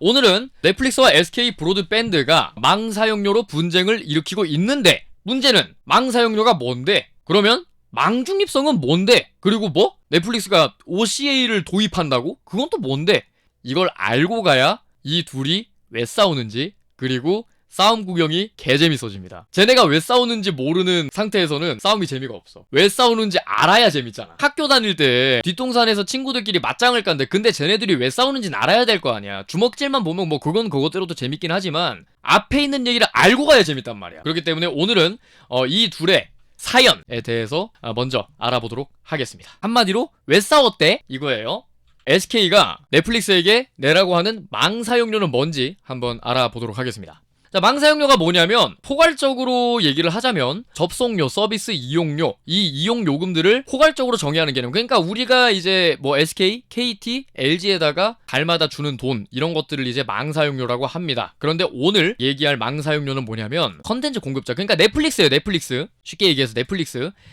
오늘은 넷플릭스와 SK 브로드밴드가 망 사용료로 분쟁을 일으키고 있는데, 문제는 망 사용료가 뭔데? 그러면 망 중립성은 뭔데? 그리고 뭐? 넷플릭스가 OCA를 도입한다고? 그건 또 뭔데? 이걸 알고 가야 이 둘이 왜 싸우는지, 그리고 싸움 구경이 개재밌어집니다. 쟤네가 왜 싸우는지 모르는 상태에서는 싸움이 재미가 없어. 왜 싸우는지 알아야 재밌잖아. 학교 다닐 때 뒷동산에서 친구들끼리 맞짱을 깐데, 근데 쟤네들이 왜 싸우는지는 알아야 될 거 아니야. 주먹질만 보면 뭐 그건 그것대로도 재밌긴 하지만 앞에 있는 얘기를 알고 가야 재밌단 말이야. 그렇기 때문에 오늘은 이 둘의 사연에 대해서 먼저 알아보도록 하겠습니다. 한마디로 왜 싸웠대? 이거예요. SK가 넷플릭스에게 내라고 하는 망 사용료는 뭔지 한번 알아보도록 하겠습니다. 자, 망 사용료가 뭐냐면, 포괄적으로 얘기를 하자면 접속료, 서비스 이용료, 이 이용 요금들을 포괄적으로 정의하는 개념. 그러니까 우리가 이제 뭐 SK, KT, LG에다가 달마다 주는 돈, 이런 것들을 이제 망 사용료라고 합니다. 그런데 오늘 얘기할 망 사용료는 뭐냐면 컨텐츠 공급자, 그러니까 넷플릭스예요. 넷플릭스. 쉽게 얘기해서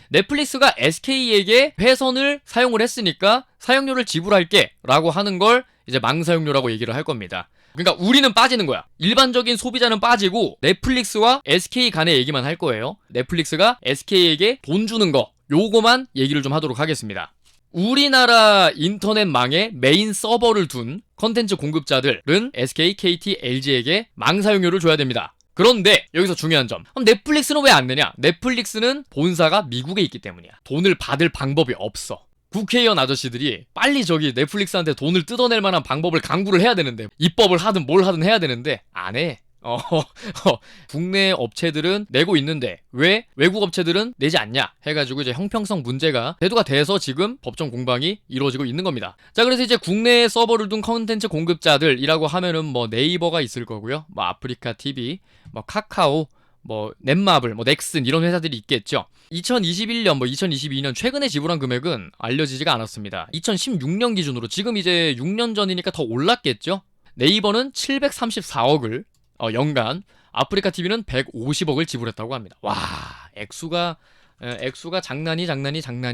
넷플릭스가 SK에게 회선을 사용을 했으니까 사용료를 지불할게 라고 하는 걸 이제 망 사용료라고 얘기를 할 겁니다. 그러니까 우리는 빠지는 거야. 일반적인 소비자는 빠지고 넷플릭스와 SK 간의 얘기만 할 거예요. 넷플릭스가 SK에게 돈 주는 거, 요거만 얘기를 좀 하도록 하겠습니다. 우리나라 인터넷망에 메인 서버를 둔 컨텐츠 공급자들은 SK, KT, LG에게 망 사용료를 줘야 됩니다. 그런데 여기서 중요한 점, 그럼 넷플릭스는 왜 안 내냐? 넷플릭스는 본사가 미국에 있기 때문이야. 돈을 받을 방법이 없어. 국회의원 아저씨들이 빨리 저기 넷플릭스한테 돈을 뜯어낼 만한 방법을 강구를 해야 되는데, 입법을 하든 뭘 하든 해야 되는데 안 해. 국내 업체들은 내고 있는데 왜 외국 업체들은 내지 않냐 해가지고 이제 형평성 문제가 대두가 돼서 지금 법정 공방이 이루어지고 있는 겁니다. 자, 그래서 이제 국내에 서버를 둔 컨텐츠 공급자들이라고 하면은 뭐 네이버가 있을 거고요, 뭐 아프리카 TV, 뭐 카카오, 뭐 넷마블, 뭐 넥슨, 이런 회사들이 있겠죠. 2021년, 뭐 2022년 최근에 지불한 금액은 알려지지가 않았습니다. 2016년 기준으로 지금 이제 6년 전이니까 더 올랐겠죠. 네이버는 734억을 연간, 아프리카 TV는 150억을 지불했다고 합니다. 와, 액수가 장난이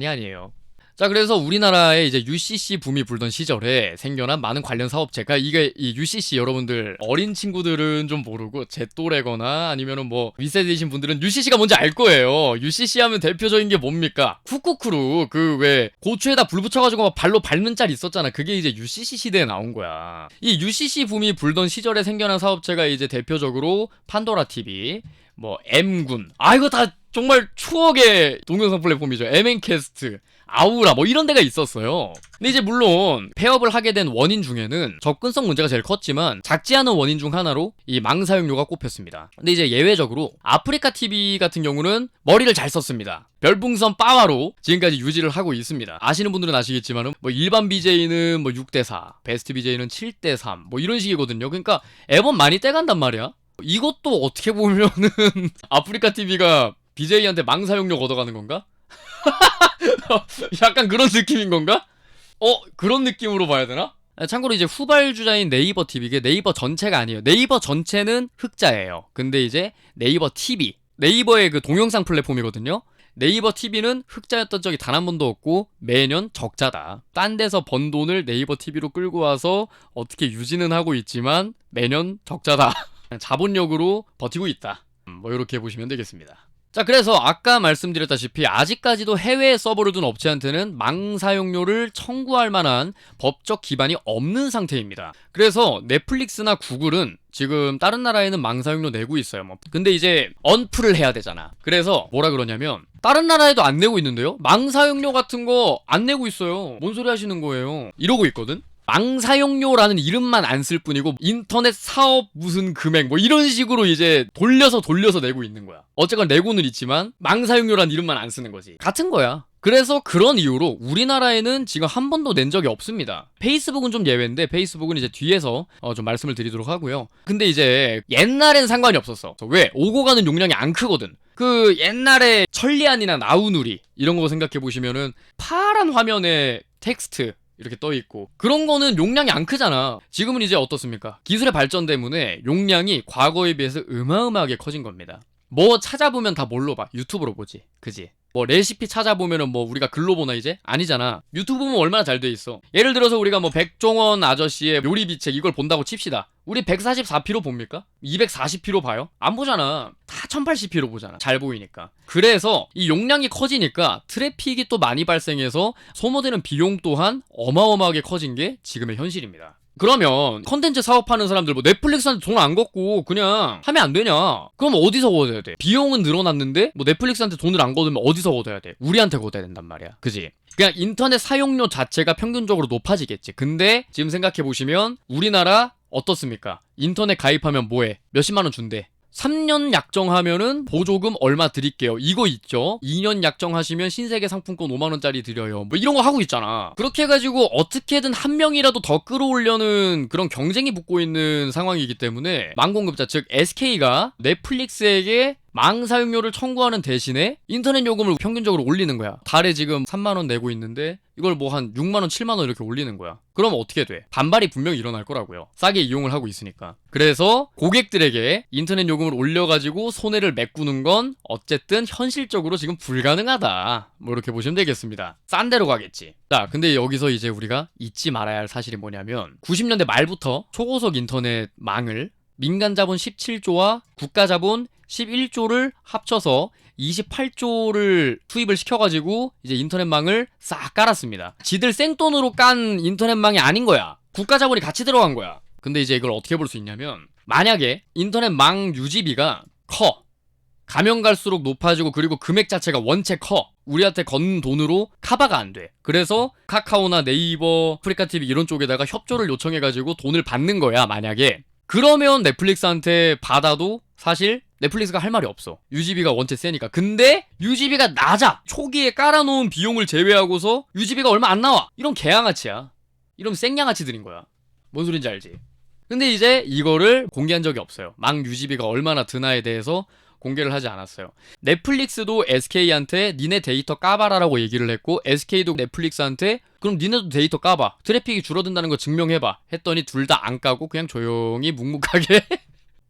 아니에요. 자, 그래서 우리나라에 이제 UCC 붐이 불던 시절에 생겨난 많은 관련 사업체가, 이게 이 UCC, 여러분들 어린 친구들은 좀 모르고 제 또래거나 아니면은 뭐 윗세대이신 분들은 UCC가 뭔지 알 거예요. UCC 하면 대표적인 게 뭡니까? 쿠쿠쿠루, 그 왜 고추에다 불 붙여가지고 막 발로 밟는 짤 있었잖아. 그게 이제 UCC 시대에 나온 거야. 이 UCC 붐이 불던 시절에 생겨난 사업체가 이제 대표적으로 판도라 TV, 뭐 M군, 이거 다 정말 추억의 동영상 플랫폼이죠. MN캐스트, 아우라, 뭐 이런 데가 있었어요. 근데 이제 물론 폐업을 하게 된 원인 중에는 접근성 문제가 제일 컸지만, 작지 않은 원인 중 하나로 이 망 사용료가 꼽혔습니다. 근데 이제 예외적으로 아프리카 TV 같은 경우는 머리를 잘 썼습니다. 별풍선 빠와로 지금까지 유지를 하고 있습니다. 아시는 분들은 아시겠지만 뭐 일반 BJ는 뭐 6대4, 베스트 BJ는 7대3, 뭐 이런 식이거든요. 그러니까 앨범 많이 떼간단 말이야. 이것도 어떻게 보면은 아프리카 TV가 BJ한테 망 사용료 걷어가는 건가? 약간 그런 느낌인 건가? 그런 느낌으로 봐야 되나? 참고로 이제 후발주자인 네이버 TV, 이게 네이버 전체가 아니에요. 네이버 전체는 흑자예요. 근데 이제 네이버 TV, 네이버의 그 동영상 플랫폼이거든요. 네이버 TV는 흑자였던 적이 단 한 번도 없고 매년 적자다. 딴 데서 번 돈을 네이버 TV로 끌고 와서 어떻게 유지는 하고 있지만 매년 적자다. 자본력으로 버티고 있다. 뭐 이렇게 보시면 되겠습니다. 자, 그래서 아까 말씀드렸다시피 아직까지도 해외에 서버를 둔 업체한테는 망 사용료를 청구할 만한 법적 기반이 없는 상태입니다. 그래서 넷플릭스나 구글은 지금 다른 나라에는 망 사용료 내고 있어요. 근데 이제 언플을 해야 되잖아. 그래서 뭐라 그러냐면, 다른 나라에도 안 내고 있는데요? 망 사용료 같은 거 안 내고 있어요. 뭔 소리 하시는 거예요? 이러고 있거든? 망 사용료라는 이름만 안 쓸 뿐이고 인터넷 사업 무슨 금액 뭐 이런 식으로 이제 돌려서 내고 있는 거야. 어쨌건 내고는 있지만 망 사용료라는 이름만 안 쓰는 거지. 같은 거야. 그래서 그런 이유로 우리나라에는 지금 한 번도 낸 적이 없습니다. 페이스북은 좀 예외인데, 페이스북은 이제 뒤에서 좀 말씀을 드리도록 하고요. 근데 이제 옛날엔 상관이 없었어. 왜? 오고 가는 용량이 안 크거든. 그 옛날에 천리안이나 나우누리 이런 거 생각해 보시면은 파란 화면에 텍스트 이렇게 떠있고, 그런 거는 용량이 안 크잖아. 지금은 이제 어떻습니까? 기술의 발전 때문에 용량이 과거에 비해서 어마어마하게 커진 겁니다. 뭐 찾아보면 다 뭘로 봐? 유튜브로 보지. 그지? 뭐 레시피 찾아보면은 뭐 우리가 글로 보나 이제? 아니잖아. 유튜브 보면 얼마나 잘 돼 있어. 예를 들어서 우리가 뭐 백종원 아저씨의 요리 비책 이걸 본다고 칩시다. 우리 144p로 봅니까? 240p로 봐요? 안 보잖아. 다 1080p로 보잖아. 잘 보이니까. 그래서 이 용량이 커지니까 트래픽이 또 많이 발생해서 소모되는 비용 또한 어마어마하게 커진 게 지금의 현실입니다. 그러면 컨텐츠 사업하는 사람들 뭐 넷플릭스한테 돈 안 걷고 그냥 하면 안 되냐? 그럼 어디서 걷어야 돼? 비용은 늘어났는데 뭐 넷플릭스한테 돈을 안 걷으면 어디서 걷어야 돼? 우리한테 걷어야 된단 말이야. 그지? 그냥 인터넷 사용료 자체가 평균적으로 높아지겠지. 근데 지금 생각해보시면 우리나라 어떻습니까? 인터넷 가입하면 뭐해? 몇십만 원 준대. 3년 약정하면은 보조금 얼마 드릴게요. 이거 있죠? 2년 약정하시면 신세계 상품권 5만원짜리 드려요. 뭐 이런 거 하고 있잖아. 그렇게 해가지고 어떻게든 한 명이라도 더 끌어오려는 그런 경쟁이 붙고 있는 상황이기 때문에 망공급자, 즉 SK가 넷플릭스에게 망 사용료를 청구하는 대신에 인터넷 요금을 평균적으로 올리는 거야. 달에 지금 3만원 내고 있는데 이걸 뭐 한 6만원, 7만원 이렇게 올리는 거야. 그럼 어떻게 돼? 반발이 분명히 일어날 거라고요. 싸게 이용을 하고 있으니까. 그래서 고객들에게 인터넷 요금을 올려가지고 손해를 메꾸는 건 어쨌든 현실적으로 지금 불가능하다. 뭐 이렇게 보시면 되겠습니다. 싼 데로 가겠지. 자, 근데 여기서 이제 우리가 잊지 말아야 할 사실이 뭐냐면 90년대 말부터 초고속 인터넷 망을 민간 자본 17조와 국가 자본 11조를 합쳐서 28조를 투입을 시켜가지고 이제 인터넷망을 싹 깔았습니다. 지들 생돈으로 깐 인터넷망이 아닌 거야. 국가 자본이 같이 들어간 거야. 근데 이제 이걸 어떻게 볼 수 있냐면 만약에 인터넷망 유지비가 커. 가면 갈수록 높아지고 그리고 금액 자체가 원체 커. 우리한테 건 돈으로 커버가 안 돼. 그래서 카카오나 네이버, 아프리카TV 이런 쪽에다가 협조를 요청해가지고 돈을 받는 거야, 만약에. 그러면 넷플릭스한테 받아도 사실 넷플릭스가 할 말이 없어. 유지비가 원체 세니까. 근데 유지비가 낮아. 초기에 깔아놓은 비용을 제외하고서 유지비가 얼마 안 나와. 이런 개양아치야. 이런 생양아치 들인 거야. 뭔 소린지 알지? 근데 이제 이거를 공개한 적이 없어요. 망 유지비가 얼마나 드나에 대해서 공개를 하지 않았어요. 넷플릭스도 SK한테 니네 데이터 까봐라라고 얘기를 했고 SK도 넷플릭스한테 그럼 니네도 데이터 까봐. 트래픽이 줄어든다는 거 증명해봐. 했더니 둘 다 안 까고 그냥 조용히 묵묵하게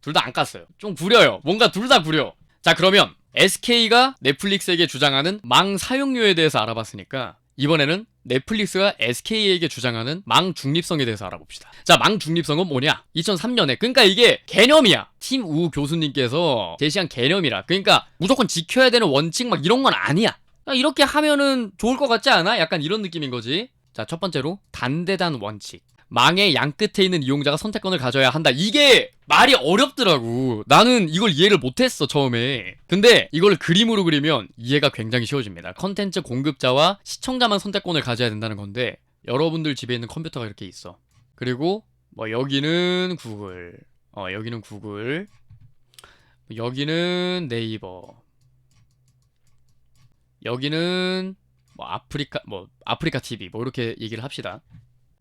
둘 다 안 깠어요. 좀 구려요. 뭔가 둘 다 구려. 자, 그러면 SK가 넷플릭스에게 주장하는 망 사용료에 대해서 알아봤으니까 이번에는 넷플릭스가 SK에게 주장하는 망 중립성에 대해서 알아봅시다. 자, 망 중립성은 뭐냐? 2003년에 그러니까 이게 개념이야. 팀우 교수님께서 제시한 개념이라. 그러니까 무조건 지켜야 되는 원칙 막 이런 건 아니야. 이렇게 하면은 좋을 것 같지 않아? 약간 이런 느낌인 거지. 자, 첫 번째로 단대단 원칙. 망의 양끝에 있는 이용자가 선택권을 가져야 한다. 이게 말이 어렵더라고. 나는 이걸 이해를 못했어, 처음에. 근데 이걸 그림으로 그리면 이해가 굉장히 쉬워집니다. 컨텐츠 공급자와 시청자만 선택권을 가져야 된다는 건데 여러분들 집에 있는 컴퓨터가 이렇게 있어. 그리고 뭐 여기는 구글, 여기는 구글, 여기는 네이버, 여기는 뭐 아프리카 TV 뭐 이렇게 얘기를 합시다.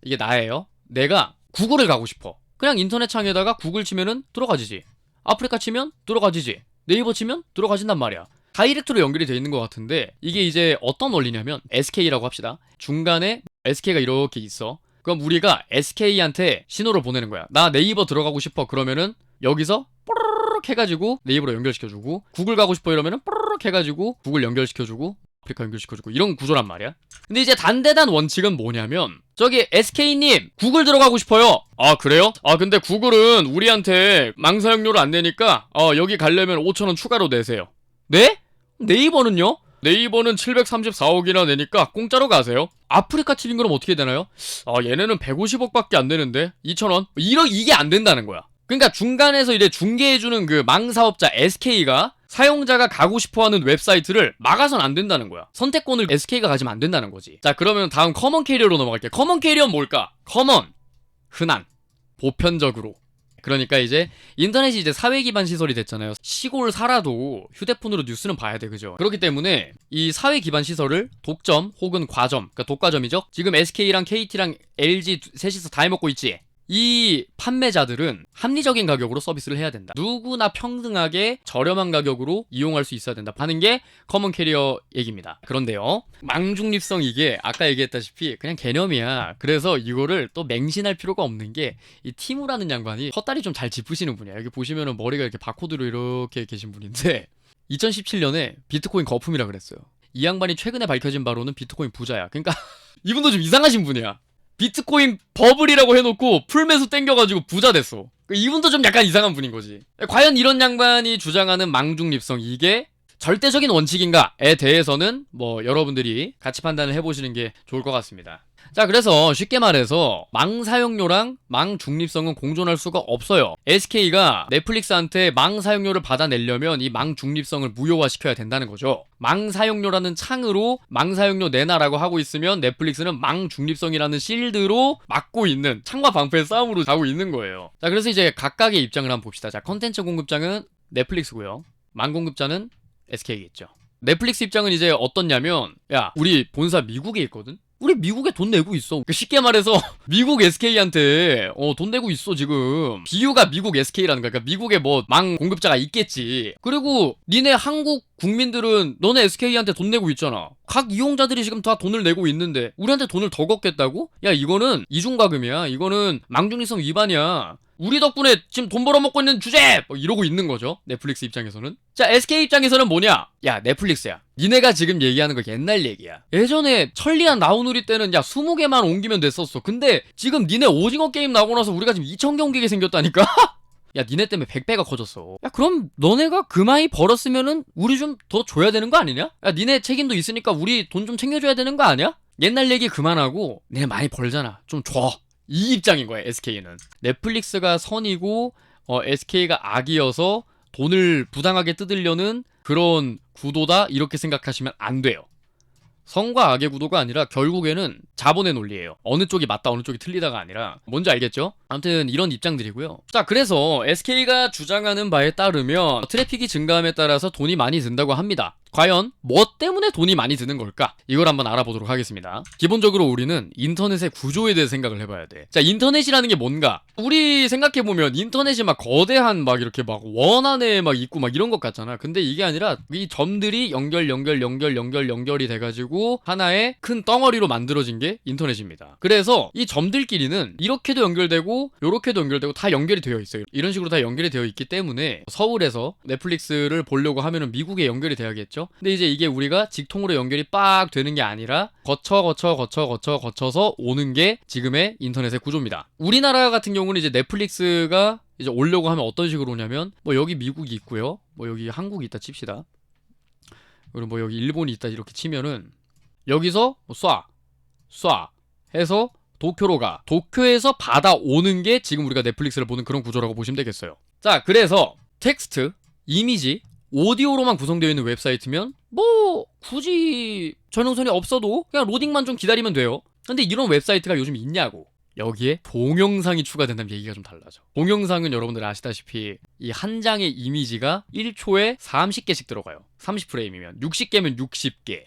이게 나예요. 내가 구글을 가고 싶어. 그냥 인터넷 창에다가 구글 치면은 들어가지지. 아프리카 치면 들어가지지. 네이버 치면 들어가진단 말이야. 다이렉트로 연결이 돼 있는 것 같은데 이게 이제 어떤 원리냐면 SK라고 합시다. 중간에 SK가 이렇게 있어. 그럼 우리가 SK한테 신호를 보내는 거야. 나 네이버 들어가고 싶어. 그러면은 여기서 뽀르륵 해가지고 네이버로 연결시켜주고 구글 가고 싶어 이러면은 뽀르륵 해가지고 구글 연결시켜주고 아프리카 연결시켜주고 이런 구조란 말이야. 근데 이제 단대단 원칙은 뭐냐면 저기 SK님 구글 들어가고 싶어요. 아, 그래요? 아, 근데 구글은 우리한테 망사용료를 안 내니까 여기 가려면 5,000원 추가로 내세요. 네? 네이버는요? 네이버는 734억이나 내니까 공짜로 가세요. 아프리카 TV는 그럼 어떻게 되나요? 얘네는 150억밖에 안 되는데 2,000원? 이게 안 된다는 거야. 그러니까 중간에서 이제 중개해주는 그 망사업자 SK가 사용자가 가고 싶어하는 웹사이트를 막아선 안 된다는 거야. 선택권을 SK가 가지면 안 된다는 거지. 자, 그러면 다음 커먼 캐리어로 넘어갈게. 커먼 캐리어는 뭘까? 커먼, 흔한, 보편적으로. 그러니까 이제 인터넷이 이제 사회 기반 시설이 됐잖아요. 시골 살아도 휴대폰으로 뉴스는 봐야 돼, 그죠? 그렇기 때문에 이 사회 기반 시설을 독점 혹은 과점, 그러니까 독과점이죠. 지금 SK랑 KT랑 LG 셋이서 다 해먹고 있지. 이 판매자들은 합리적인 가격으로 서비스를 해야 된다. 누구나 평등하게 저렴한 가격으로 이용할 수 있어야 된다 하는 게 커먼 캐리어 얘기입니다. 그런데요, 망중립성 이게 아까 얘기했다시피 그냥 개념이야. 그래서 이거를 또 맹신할 필요가 없는 게 이 티무라는 양반이 헛다리 좀 잘 짚으시는 분이야. 여기 보시면은 머리가 이렇게 바코드로 이렇게 계신 분인데 2017년에 비트코인 거품이라 그랬어요. 이 양반이 최근에 밝혀진 바로는 비트코인 부자야. 그러니까 이분도 좀 이상하신 분이야. 비트코인 버블이라고 해놓고 풀매수 땡겨가지고 부자 됐어. 이분도 좀 약간 이상한 분인 거지. 과연 이런 양반이 주장하는 망중립성, 이게 절대적인 원칙인가에 대해서는 뭐 여러분들이 같이 판단을 해보시는 게 좋을 것 같습니다. 자, 그래서 쉽게 말해서 망 사용료랑 망 중립성은 공존할 수가 없어요. SK가 넷플릭스한테 망 사용료를 받아내려면 이 망 중립성을 무효화시켜야 된다는 거죠. 망 사용료라는 창으로 망 사용료 내놔라고 하고 있으면 넷플릭스는 망 중립성이라는 실드로 막고 있는, 창과 방패의 싸움으로 가고 있는 거예요. 자, 그래서 이제 각각의 입장을 한번 봅시다. 자, 컨텐츠 공급자는 넷플릭스고요. 망 공급자는 SK겠죠. 넷플릭스 입장은 이제 어떻냐면, 야, 우리 본사 미국에 있거든? 우리 미국에 돈 내고 있어. 쉽게 말해서 미국 SK한테 돈 내고 있어 지금. 비유가 미국 SK라는 거야. 그러니까 미국에 뭐 망 공급자가 있겠지. 그리고 니네 한국 국민들은 너네 SK한테 돈 내고 있잖아. 각 이용자들이 지금 다 돈을 내고 있는데 우리한테 돈을 더 걷겠다고? 야, 이거는 이중과금이야. 이거는 망중립성 위반이야. 우리 덕분에 지금 돈 벌어먹고 있는 주제! 뭐 이러고 있는 거죠. 넷플릭스 입장에서는. 자, SK 입장에서는 뭐냐? 야, 넷플릭스야. 니네가 지금 얘기하는 거 옛날 얘기야. 예전에 천리안 나우누리 때는 야 20개만 옮기면 됐었어. 근데 지금 니네 오징어 게임 나오고 나서 우리가 지금 2,000개 옮기게 생겼다니까? 야, 니네 때문에 100배가 커졌어. 야, 그럼 너네가 그 많이 벌었으면은 우리 좀 더 줘야 되는 거 아니냐? 야, 니네 책임도 있으니까 우리 돈 좀 챙겨줘야 되는 거 아니야? 옛날 얘기 그만하고 니네 많이 벌잖아. 좀 줘. 이 입장인 거야, SK는. 넷플릭스가 선이고 SK가 악이어서 돈을 부당하게 뜯으려는 그런 구도다, 이렇게 생각하시면 안 돼요. 선과 악의 구도가 아니라 결국에는 자본의 논리예요. 어느 쪽이 맞다 어느 쪽이 틀리다가 아니라. 뭔지 알겠죠? 아무튼 이런 입장들이고요. 자, 그래서 SK가 주장하는 바에 따르면 트래픽이 증가함에 따라서 돈이 많이 든다고 합니다. 과연 뭐 때문에 돈이 많이 드는 걸까? 이걸 한번 알아보도록 하겠습니다. 기본적으로 우리는 인터넷의 구조에 대해 생각을 해봐야 돼. 자, 인터넷이라는 게 뭔가? 우리 생각해보면 인터넷이 막 거대한 막 이렇게 막 원 안에 막 있고 막 이런 것 같잖아. 근데 이게 아니라 이 점들이 연결이 돼가지고 하나의 큰 덩어리로 만들어진 게 인터넷입니다. 그래서 이 점들끼리는 이렇게도 연결되고 요렇게도 연결되고 다 연결이 되어 있어요. 이런 식으로 다 연결이 되어 있기 때문에 서울에서 넷플릭스를 보려고 하면은 미국에 연결이 돼야겠죠. 근데 이제 이게 우리가 직통으로 연결이 빡 되는 게 아니라 거쳐서 오는 게 지금의 인터넷의 구조입니다. 우리나라 같은 경우는 이제 넷플릭스가 이제 오려고 하면 어떤 식으로 오냐면, 뭐 여기 미국이 있고요, 뭐 여기 한국이 있다 칩시다. 그리고 뭐 여기 일본이 있다 이렇게 치면은 여기서 쏴 해서 도쿄로 가. 도쿄에서 받아오는 게 지금 우리가 넷플릭스를 보는 그런 구조라고 보시면 되겠어요. 자, 그래서 텍스트, 이미지, 오디오로만 구성되어 있는 웹사이트면 뭐 굳이 전용선이 없어도 그냥 로딩만 좀 기다리면 돼요. 근데 이런 웹사이트가 요즘 있냐고. 여기에 동영상이 추가된다면 얘기가 좀 달라져. 동영상은 여러분들 아시다시피 이 한 장의 이미지가 1초에 30개씩 들어가요. 30프레임이면 60개면 60개,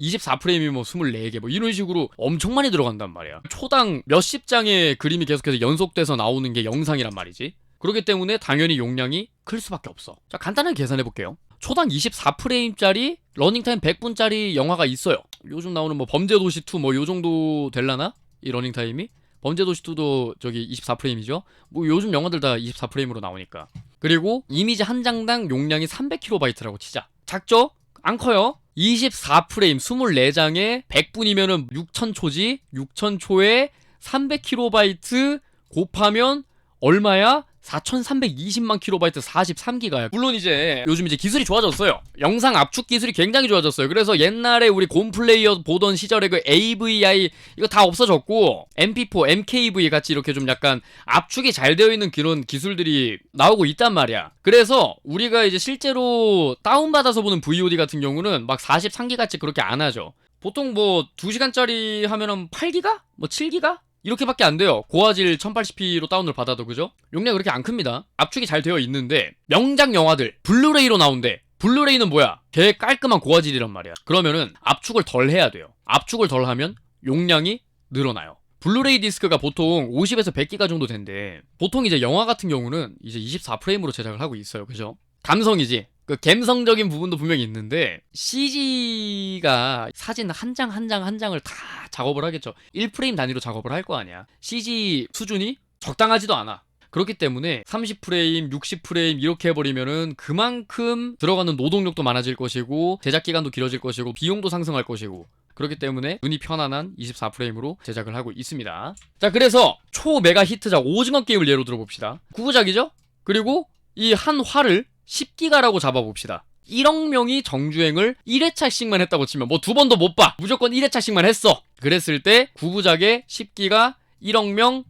24프레임이면 24개, 뭐 이런 식으로 엄청 많이 들어간단 말이야. 초당 몇십 장의 그림이 계속해서 연속돼서 나오는 게 영상이란 말이지. 그렇기 때문에 당연히 용량이 클 수밖에 없어. 자, 간단하게 계산해 볼게요. 초당 24프레임짜리 러닝타임 100분짜리 영화가 있어요. 요즘 나오는 뭐 범죄도시 2 뭐 요 정도 될라나? 이 러닝타임이? 범죄도시 2도 저기 24프레임이죠. 뭐 요즘 영화들 다 24프레임으로 나오니까. 그리고 이미지 한 장당 용량이 300KB라고 치자. 작죠? 안 커요. 24프레임 24장에 100분이면은 6000초지. 6000초에 300KB 곱하면 얼마야? 4320만 킬로바이트 43기가야. 물론 이제 요즘 이제 기술이 좋아졌어요. 영상 압축 기술이 굉장히 좋아졌어요. 그래서 옛날에 우리 곰플레이어 보던 시절에 그 AVI 이거 다 없어졌고 MP4, MKV 같이 이렇게 좀 약간 압축이 잘 되어 있는 그런 기술들이 나오고 있단 말이야. 그래서 우리가 이제 실제로 다운받아서 보는 VOD 같은 경우는 막 43기가치 그렇게 안 하죠. 보통 뭐 2시간짜리 하면은 8기가? 뭐 7기가? 이렇게밖에 안 돼요. 고화질 1080p로 다운을 받아도. 그죠? 용량 그렇게 안 큽니다. 압축이 잘 되어 있는데 명작 영화들 블루레이로 나온대. 블루레이는 뭐야? 개 깔끔한 고화질이란 말이야. 그러면은 압축을 덜 해야 돼요. 압축을 덜 하면 용량이 늘어나요. 블루레이 디스크가 보통 50에서 100기가 정도 된대. 보통 이제 영화 같은 경우는 이제 24프레임으로 제작을 하고 있어요. 그죠? 감성이지. 그 감성적인 부분도 분명히 있는데 CG가 사진 한 장 한 장을 다 작업을 하겠죠. 1프레임 단위로 작업을 할 거 아니야. CG 수준이 적당하지도 않아. 그렇기 때문에 30프레임, 60프레임 이렇게 해버리면은 그만큼 들어가는 노동력도 많아질 것이고 제작기간도 길어질 것이고 비용도 상승할 것이고 그렇기 때문에 눈이 편안한 24프레임으로 제작을 하고 있습니다. 자, 그래서 초메가 히트작 오징어 게임을 예로 들어봅시다. 9부작이죠? 그리고 이 한 화를 10기가라고 잡아봅시다. 1억 명이 정주행을 1회차씩만 했다고 치면 뭐 두 번도 못 봐. 무조건 1회차씩만 했어. 그랬을 때 9부작에 10기가 1억 명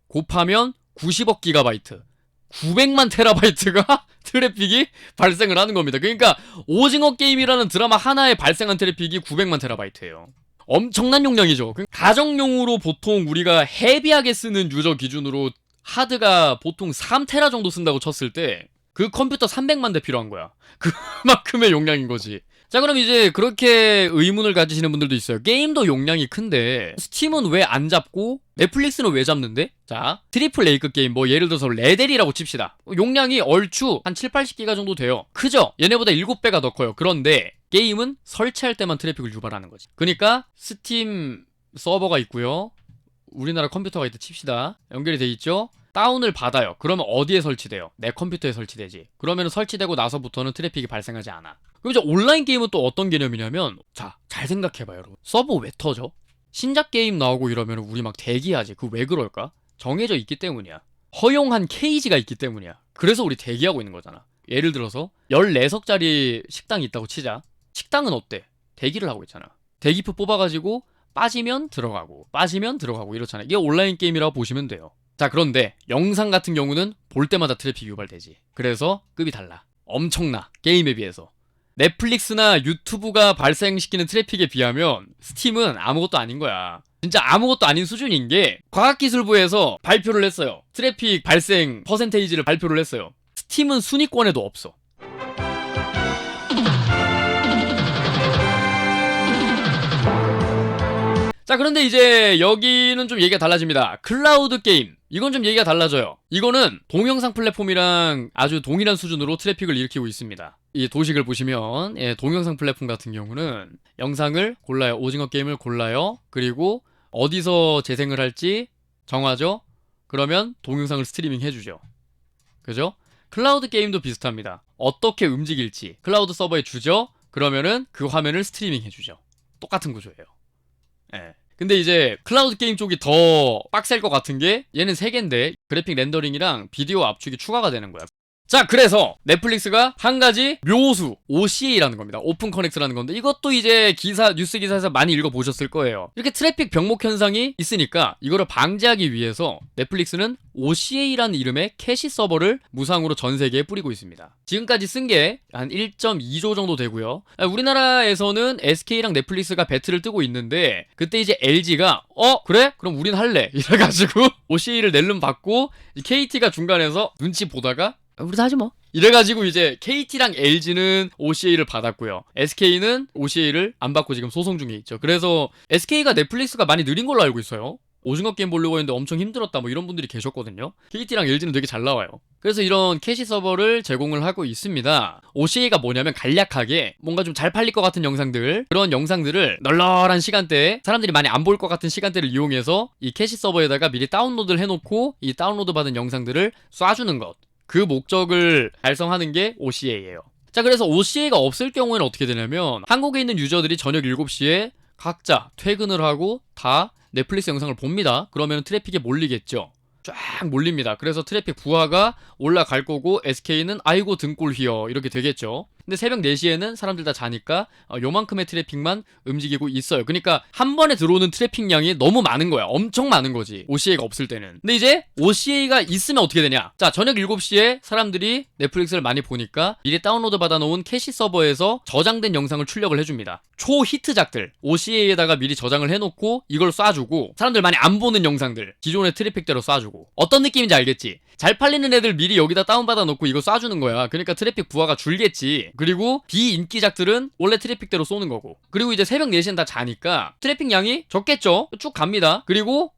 곱하면 90억 기가바이트 900만 테라바이트가 트래픽이 발생을 하는 겁니다. 그러니까 오징어 게임이라는 드라마 하나에 발생한 트래픽이 900만 테라바이트예요. 엄청난 용량이죠. 가정용으로 보통 우리가 헤비하게 쓰는 유저 기준으로 하드가 보통 3테라 정도 쓴다고 쳤을 때 그 컴퓨터 300만 대 필요한 거야. 그만큼의 용량인 거지. 자, 그럼 이제 그렇게 의문을 가지시는 분들도 있어요. 게임도 용량이 큰데 스팀은 왜 안 잡고 넷플릭스는 왜 잡는데? 자, 트리플 A급 게임 뭐 예를 들어서 레델이라고 칩시다. 용량이 얼추 한 7, 80기가 정도 돼요. 크죠? 얘네보다 7배가 더 커요. 그런데 게임은 설치할 때만 트래픽을 유발하는 거지. 그러니까 스팀 서버가 있고요. 우리나라 컴퓨터가 있다 칩시다. 연결이 돼 있죠? 다운을 받아요. 그러면 어디에 설치돼요? 내 컴퓨터에 설치되지. 그러면 설치되고 나서부터는 트래픽이 발생하지 않아. 그럼 이제 온라인 게임은 또 어떤 개념이냐면, 자, 잘 생각해봐요, 여러분. 서버 왜 터져? 신작 게임 나오고 이러면 우리 막 대기하지. 그 왜 그럴까? 정해져 있기 때문이야. 허용한 케이지가 있기 때문이야. 그래서 우리 대기하고 있는 거잖아. 예를 들어서 14석짜리 식당이 있다고 치자. 식당은 어때? 대기를 하고 있잖아. 대기표 뽑아가지고 빠지면 들어가고 이렇잖아. 이게 온라인 게임이라고 보시면 돼요. 자, 그런데 영상 같은 경우는 볼 때마다 트래픽이 유발되지. 그래서 급이 달라. 엄청나. 게임에 비해서. 넷플릭스나 유튜브가 발생시키는 트래픽에 비하면 스팀은 아무것도 아닌 거야. 진짜 아무것도 아닌 수준인 게 과학기술부에서 발표를 했어요. 트래픽 발생 퍼센테이지를 발표를 했어요. 스팀은 순위권에도 없어. 자, 그런데 이제 여기는 좀 얘기가 달라집니다. 클라우드 게임. 이건 좀 얘기가 달라져요. 이거는 동영상 플랫폼이랑 아주 동일한 수준으로 트래픽을 일으키고 있습니다. 이 도식을 보시면 동영상 플랫폼 같은 경우는 영상을 골라요. 오징어 게임을 골라요. 그리고 어디서 재생을 할지 정하죠. 그러면 동영상을 스트리밍 해주죠. 그죠? 클라우드 게임도 비슷합니다. 어떻게 움직일지 클라우드 서버에 주죠. 그러면은 그 화면을 스트리밍 해주죠. 똑같은 구조예요. 예. 근데 이제 클라우드 게임 쪽이 더 빡셀 것 같은 게 얘는 3개인데 그래픽 렌더링이랑 비디오 압축이 추가가 되는 거야. 자, 그래서 넷플릭스가 한 가지 묘수 OCA라는 겁니다. 오픈 커넥트라는 건데 이것도 이제 뉴스 기사에서 많이 읽어보셨을 거예요. 이렇게 트래픽 병목 현상이 있으니까 이거를 방지하기 위해서 넷플릭스는 OCA라는 이름의 캐시 서버를 무상으로 전 세계에 뿌리고 있습니다. 지금까지 쓴 게 한 1.2조 정도 되고요. 우리나라에서는 SK랑 넷플릭스가 배틀을 뜨고 있는데 그때 이제 LG가 그래? 그럼 우린 할래. 이래가지고 OCA를 낼름 받고 KT가 중간에서 눈치 보다가 우리도 하지 뭐. 이래가지고 이제 KT랑 LG는 OCA를 받았고요. SK는 OCA를 안 받고 지금 소송 중에 있죠. 그래서 SK가 넷플릭스가 많이 느린 걸로 알고 있어요. 오징어 게임 보려고 했는데 엄청 힘들었다 뭐 이런 분들이 계셨거든요. KT랑 LG는 되게 잘 나와요. 그래서 이런 캐시 서버를 제공을 하고 있습니다. OCA가 뭐냐면 간략하게 뭔가 좀 잘 팔릴 것 같은 영상들, 그런 영상들을 널널한 시간대에 사람들이 많이 안 볼 것 같은 시간대를 이용해서 이 캐시 서버에다가 미리 다운로드를 해놓고 이 다운로드 받은 영상들을 쏴주는 것. 그 목적을 달성하는 게 OCA예요. 자, 그래서 OCA가 없을 경우에는 어떻게 되냐면 한국에 있는 유저들이 저녁 7시에 각자 퇴근을 하고 다 넷플릭스 영상을 봅니다. 그러면 트래픽에 몰리겠죠. 쫙 몰립니다. 그래서 트래픽 부하가 올라갈 거고 SK는 아이고 등골 휘어 이렇게 되겠죠. 근데 새벽 4시에는 사람들 다 자니까 요만큼의 트래픽만 움직이고 있어요. 그러니까 한 번에 들어오는 트래픽량이 너무 많은 거야. 엄청 많은 거지. OCA가 없을 때는. 근데 이제 OCA가 있으면 어떻게 되냐? 자, 저녁 7시에 사람들이 넷플릭스를 많이 보니까 미리 다운로드 받아놓은 캐시 서버에서 저장된 영상을 출력을 해줍니다. 초히트작들 OCA에다가 미리 저장을 해놓고 이걸 쏴주고 사람들 많이 안 보는 영상들 기존의 트래픽대로 쏴주고 어떤 느낌인지 알겠지? 잘 팔리는 애들 미리 여기다 다운받아 놓고 이거 쏴주는 거야. 그러니까 트래픽 부하가 줄겠지. 그리고 비인기작들은 원래 트래픽대로 쏘는 거고. 그리고 이제 새벽 4시엔 다 자니까 트래픽 양이 적겠죠. 쭉 갑니다. 그리고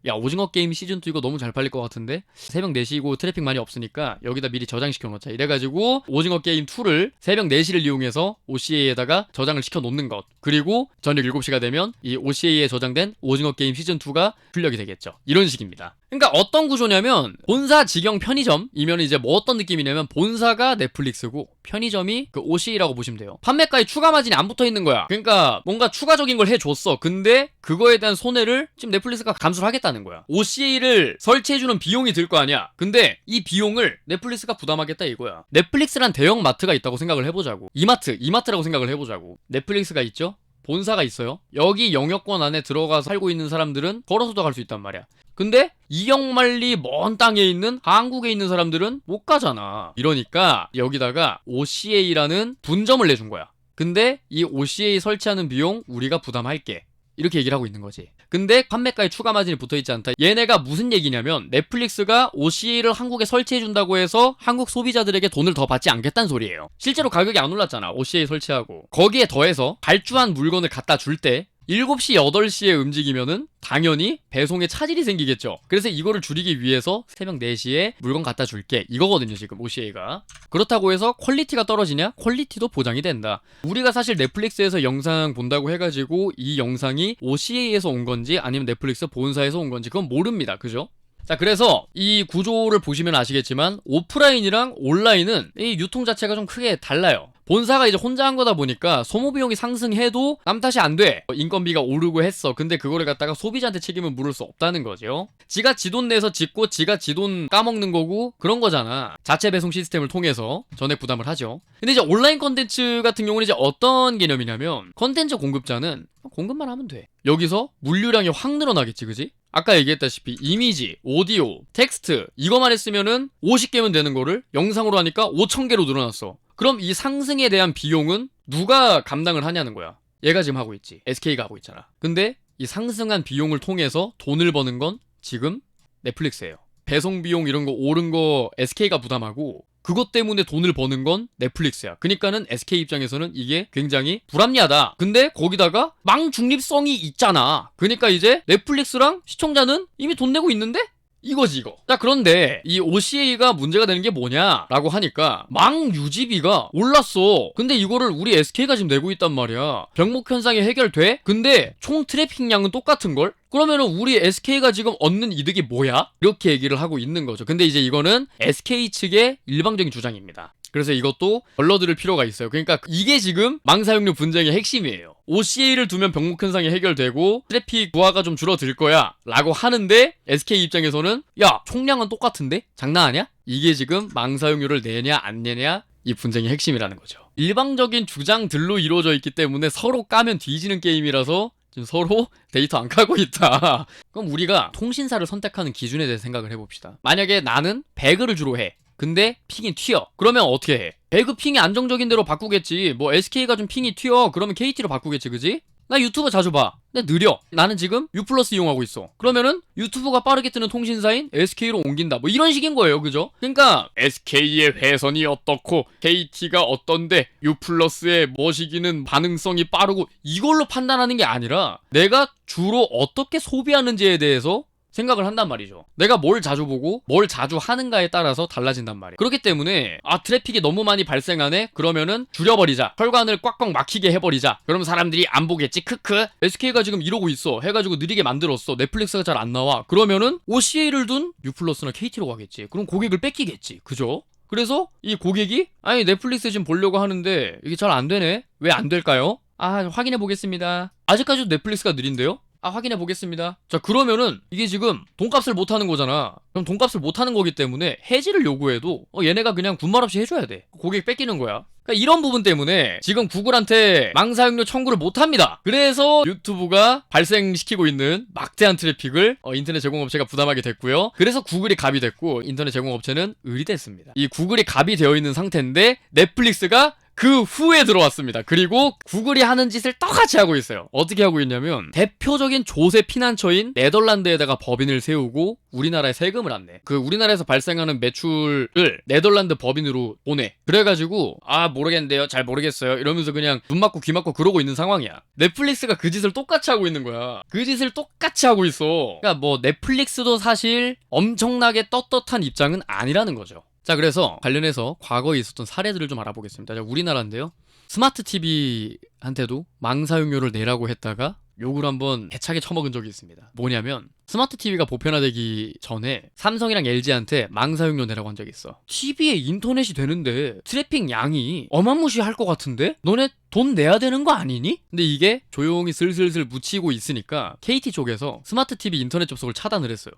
야, 오징어 게임 시즌2 이거 너무 잘 팔릴 것 같은데? 새벽 4시고 트래픽 많이 없으니까 여기다 미리 저장시켜 놓자. 이래가지고 오징어 게임 2를 새벽 4시를 이용해서 OCA에다가 저장을 시켜 놓는 것. 그리고 저녁 7시가 되면 이 OCA에 저장된 오징어 게임 시즌2가 출력이 되겠죠. 이런 식입니다. 그러니까 어떤 구조냐면 본사 직영 편의점이면 이제 뭐 어떤 느낌이냐면 본사가 넷플릭스고 편의점이 그 OCA라고 보시면 돼요. 판매가에 추가 마진이 안 붙어 있는 거야. 그러니까 뭔가 추가적인 걸 해줬어. 근데 그거에 대한 손해를 지금 넷플릭스가 감수를 하겠다는 거야. OCA를 설치해주는 비용이 들 거 아니야. 근데 이 비용을 넷플릭스가 부담하겠다 이거야. 넷플릭스란 대형 마트가 있다고 생각을 해보자고. 이마트라고 생각을 해보자고. 넷플릭스가 있죠? 본사가 있어요. 여기 영역권 안에 들어가서 살고 있는 사람들은 걸어서도 갈 수 있단 말이야. 근데 이역만리 먼 땅에 있는 한국에 있는 사람들은 못 가잖아. 이러니까 여기다가 OCA라는 분점을 내준 거야. 근데 이 OCA 설치하는 비용 우리가 부담할게. 이렇게 얘기를 하고 있는 거지. 근데 판매가에 추가 마진이 붙어있지 않다. 얘네가 무슨 얘기냐면 넷플릭스가 OCA를 한국에 설치해준다고 해서 한국 소비자들에게 돈을 더 받지 않겠다는 소리예요. 실제로 가격이 안 올랐잖아. OCA 설치하고. 거기에 더해서 발주한 물건을 갖다 줄 때 7시, 8시에 움직이면은 당연히 배송에 차질이 생기겠죠. 그래서 이거를 줄이기 위해서 새벽 4시에 물건 갖다 줄게. 이거거든요, 지금 OCA가. 그렇다고 해서 퀄리티가 떨어지냐? 퀄리티도 보장이 된다. 우리가 사실 넷플릭스에서 영상 본다고 해가지고 이 영상이 OCA에서 온 건지 아니면 넷플릭스 본사에서 온 건지 그건 모릅니다. 그죠? 자, 그래서 이 구조를 보시면 아시겠지만 오프라인이랑 온라인은 이 유통 자체가 좀 크게 달라요. 본사가 이제 혼자 한 거다 보니까 소모 비용이 상승해도 남 탓이 안 돼. 인건비가 오르고 했어. 근데 그거를 갖다가 소비자한테 책임을 물을 수 없다는 거죠. 지가 지돈 내서 짓고 지가 지돈 까먹는 거고 그런 거잖아. 자체 배송 시스템을 통해서 전액 부담을 하죠. 근데 이제 온라인 컨텐츠 같은 경우는 이제 어떤 개념이냐면 컨텐츠 공급자는 공급만 하면 돼. 여기서 물류량이 확 늘어나겠지, 그지? 아까 얘기했다시피 이미지, 오디오, 텍스트 이거만 했으면은 50개면 되는 거를 영상으로 하니까 5,000개로 늘어났어. 그럼 이 상승에 대한 비용은 누가 감당을 하냐는 거야. 얘가 지금 하고 있지. SK가 하고 있잖아. 근데 이 상승한 비용을 통해서 돈을 버는 건 지금 넷플릭스예요. 배송 비용 이런 거 오른 거 SK가 부담하고 그것 때문에 돈을 버는 건 넷플릭스야. 그러니까는 SK 입장에서는 이게 굉장히 불합리하다. 근데 거기다가 망중립성이 있잖아. 그러니까 이제 넷플릭스랑 시청자는 이미 돈 내고 있는데? 이거지 이거. 자, 그런데 이 OCA가 문제가 되는 게 뭐냐라고 하니까 망 유지비가 올랐어. 근데 이거를 우리 SK가 지금 내고 있단 말이야. 병목 현상이 해결돼? 근데 총 트래픽량은 똑같은 걸? 그러면은 우리 SK가 지금 얻는 이득이 뭐야? 이렇게 얘기를 하고 있는 거죠. 근데 이제 이거는 SK 측의 일방적인 주장입니다. 그래서 이것도 걸러들을 필요가 있어요. 그러니까 이게 지금 망사용료 분쟁의 핵심이에요. OCA를 두면 병목 현상이 해결되고 트래픽 부하가 좀 줄어들 거야 라고 하는데 SK 입장에서는 야, 총량은 똑같은데? 장난 아니야? 이게 지금 망사용료를 내냐 안 내냐 이 분쟁의 핵심이라는 거죠. 일방적인 주장들로 이루어져 있기 때문에 서로 까면 뒤지는 게임이라서 지금 서로 데이터 안 까고 있다. 그럼 우리가 통신사를 선택하는 기준에 대해 생각을 해봅시다. 만약에 나는 배그를 주로 해. 근데 핑이 튀어. 그러면 어떻게 해? 배그 핑이 안정적인 대로 바꾸겠지. 뭐 SK가 좀 핑이 튀어. 그러면 KT로 바꾸겠지, 그지? 나 유튜브 자주 봐. 근데 느려. 나는 지금 U+ 이용하고 있어. 그러면은 유튜브가 빠르게 뜨는 통신사인 SK로 옮긴다. 뭐 이런 식인 거예요, 그죠? 그러니까 SK의 회선이 어떻고 KT가 어떤데 U+의 머시기는 반응성이 빠르고 이걸로 판단하는 게 아니라 내가 주로 어떻게 소비하는지에 대해서 생각을 한단 말이죠. 내가 뭘 자주 보고 뭘 자주 하는가에 따라서 달라진단 말이에요. 그렇기 때문에 트래픽이 너무 많이 발생하네? 그러면은 줄여버리자. 혈관을 꽉꽉 막히게 해버리자. 그럼 사람들이 안 보겠지? 크크. SK가 지금 이러고 있어. 해가지고 느리게 만들었어. 넷플릭스가 잘 안 나와. 그러면은 OCA를 둔 U+나 KT로 가겠지. 그럼 고객을 뺏기겠지. 그죠? 그래서 이 고객이 아니 넷플릭스 지금 보려고 하는데 이게 잘 안 되네? 왜 안 될까요? 확인해 보겠습니다. 아직까지도 넷플릭스가 느린데요? 확인해 보겠습니다. 자, 그러면은 이게 지금 돈값을 못 하는 거잖아. 그럼 돈값을 못 하는 거기 때문에 해지를 요구해도 얘네가 그냥 군말 없이 해줘야 돼. 고객 뺏기는 거야. 그러니까 이런 부분 때문에 지금 구글한테 망사용료 청구를 못 합니다. 그래서 유튜브가 발생시키고 있는 막대한 트래픽을 인터넷 제공업체가 부담하게 됐고요. 그래서 구글이 갑이 됐고 인터넷 제공업체는 을이 됐습니다. 이 구글이 갑이 되어 있는 상태인데 넷플릭스가 그 후에 들어왔습니다. 그리고 구글이 하는 짓을 똑같이 하고 있어요. 어떻게 하고 있냐면 대표적인 조세 피난처인 네덜란드에다가 법인을 세우고 우리나라에 세금을 안 내. 그 우리나라에서 발생하는 매출을 네덜란드 법인으로 보내. 그래가지고 모르겠는데요. 잘 모르겠어요. 이러면서 그냥 눈 맞고 귀 맞고 그러고 있는 상황이야. 넷플릭스가 그 짓을 똑같이 하고 있는 거야. 그 짓을 똑같이 하고 있어. 그러니까 뭐 넷플릭스도 사실 엄청나게 떳떳한 입장은 아니라는 거죠. 자, 그래서 관련해서 과거에 있었던 사례들을 좀 알아보겠습니다. 자, 우리나라인데요. 스마트 TV한테도 망사용료를 내라고 했다가 욕을 한번 배차게 처먹은 적이 있습니다. 뭐냐면 스마트 TV가 보편화되기 전에 삼성이랑 LG한테 망사용료 내라고 한 적이 있어. TV에 인터넷이 되는데 트래픽 양이 어마무시할 것 같은데? 너네 돈 내야 되는 거 아니니? 근데 이게 조용히 슬슬슬 묻히고 있으니까 KT 쪽에서 스마트 TV 인터넷 접속을 차단을 했어요.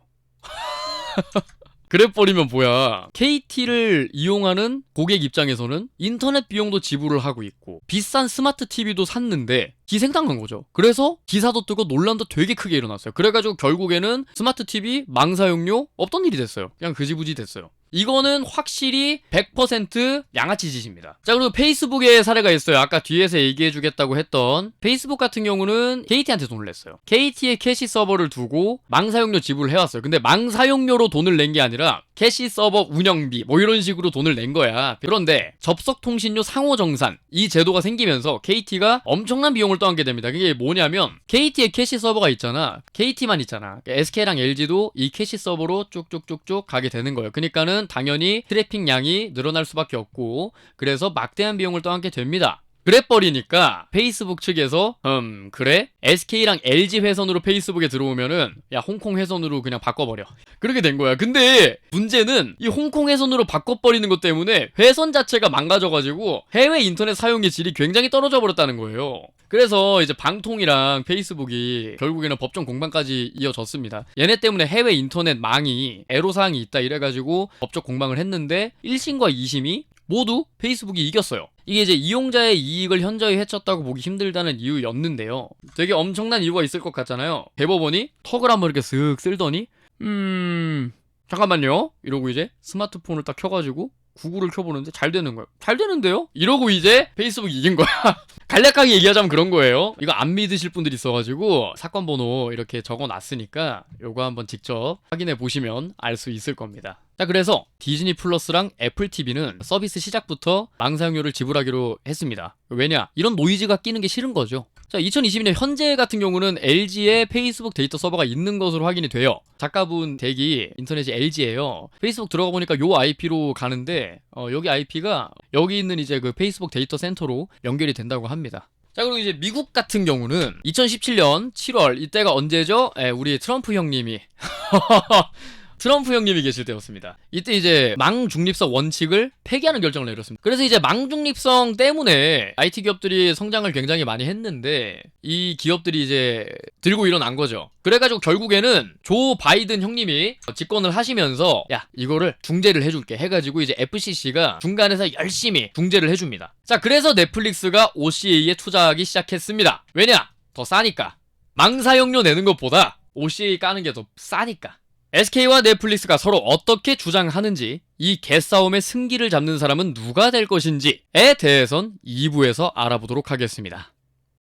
그래버리면 뭐야, KT를 이용하는 고객 입장에서는 인터넷 비용도 지불을 하고 있고 비싼 스마트 TV도 샀는데 기생당한 거죠. 그래서 기사도 뜨고 논란도 되게 크게 일어났어요. 그래가지고 결국에는 스마트 TV 망사용료 없던 일이 됐어요. 그냥 그지부지 됐어요. 이거는 확실히 100% 양아치 짓입니다. 자, 그리고 페이스북의 사례가 있어요. 아까 뒤에서 얘기해주겠다고 했던 페이스북 같은 경우는 KT한테 돈을 냈어요. KT의 캐시 서버를 두고 망사용료 지불을 해왔어요. 근데 망사용료로 돈을 낸 게 아니라 캐시 서버 운영비 뭐 이런 식으로 돈을 낸 거야. 그런데 접속통신료 상호정산 이 제도가 생기면서 KT가 엄청난 비용을 떠안게 됩니다. 그게 뭐냐면 KT의 캐시 서버가 있잖아. KT만 있잖아. SK랑 LG도 이 캐시 서버로 쭉쭉쭉쭉 가게 되는 거예요. 그러니까는 당연히 트래픽 양이 늘어날 수밖에 없고 그래서 막대한 비용을 떠안게 됩니다. 그래버리니까 페이스북 측에서 그래? SK랑 LG 회선으로 페이스북에 들어오면은 야 홍콩 회선으로 그냥 바꿔버려. 그렇게 된 거야. 근데 문제는 이 홍콩 회선으로 바꿔버리는 것 때문에 회선 자체가 망가져가지고 해외 인터넷 사용의 질이 굉장히 떨어져 버렸다는 거예요. 그래서 이제 방통이랑 페이스북이 결국에는 법정 공방까지 이어졌습니다. 얘네 때문에 해외 인터넷 망이 애로사항이 있다 이래가지고 법적 공방을 했는데 1심과 2심이 모두 페이스북이 이겼어요. 이게 이제 이용자의 이익을 현저히 해쳤다고 보기 힘들다는 이유였는데요. 되게 엄청난 이유가 있을 것 같잖아요. 대법원이 턱을 한번 이렇게 쓱 쓸더니 잠깐만요 이러고 이제 스마트폰을 딱 켜가지고 구글을 켜보는데 잘 되는 거예요. 잘 되는데요? 이러고 이제 페이스북이 이긴 거야. 간략하게 얘기하자면 그런 거예요. 이거 안 믿으실 분들이 있어가지고 사건 번호 이렇게 적어놨으니까 요거 한번 직접 확인해 보시면 알 수 있을 겁니다. 자, 그래서 디즈니 플러스랑 애플 TV는 서비스 시작부터 망사용료를 지불하기로 했습니다. 왜냐? 이런 노이즈가 끼는 게 싫은 거죠. 자, 2022년 현재 같은 경우는 LG에 페이스북 데이터 서버가 있는 것으로 확인이 돼요. 작가분 댁이 인터넷이 LG예요. 페이스북 들어가 보니까 요 IP로 가는데 여기 IP가 여기 있는 이제 그 페이스북 데이터 센터로 연결이 된다고 합니다. 자, 그리고 이제 미국 같은 경우는 2017년 7월 이때가 언제죠? 우리 트럼프 형님이 트럼프 형님이 계실 때였습니다. 이때 이제 망중립성 원칙을 폐기하는 결정을 내렸습니다. 그래서 이제 망중립성 때문에 IT 기업들이 성장을 굉장히 많이 했는데 이 기업들이 이제 들고 일어난 거죠. 그래가지고 결국에는 조 바이든 형님이 집권을 하시면서 야 이거를 중재를 해줄게 해가지고 이제 FCC가 중간에서 열심히 중재를 해줍니다. 자, 그래서 넷플릭스가 OCA에 투자하기 시작했습니다. 왜냐? 더 싸니까. 망사용료 내는 것보다 OCA 까는 게 더 싸니까. SK와 넷플릭스가 서로 어떻게 주장하는지, 이 개싸움의 승기를 잡는 사람은 누가 될 것인지에 대해선 2부에서 알아보도록 하겠습니다.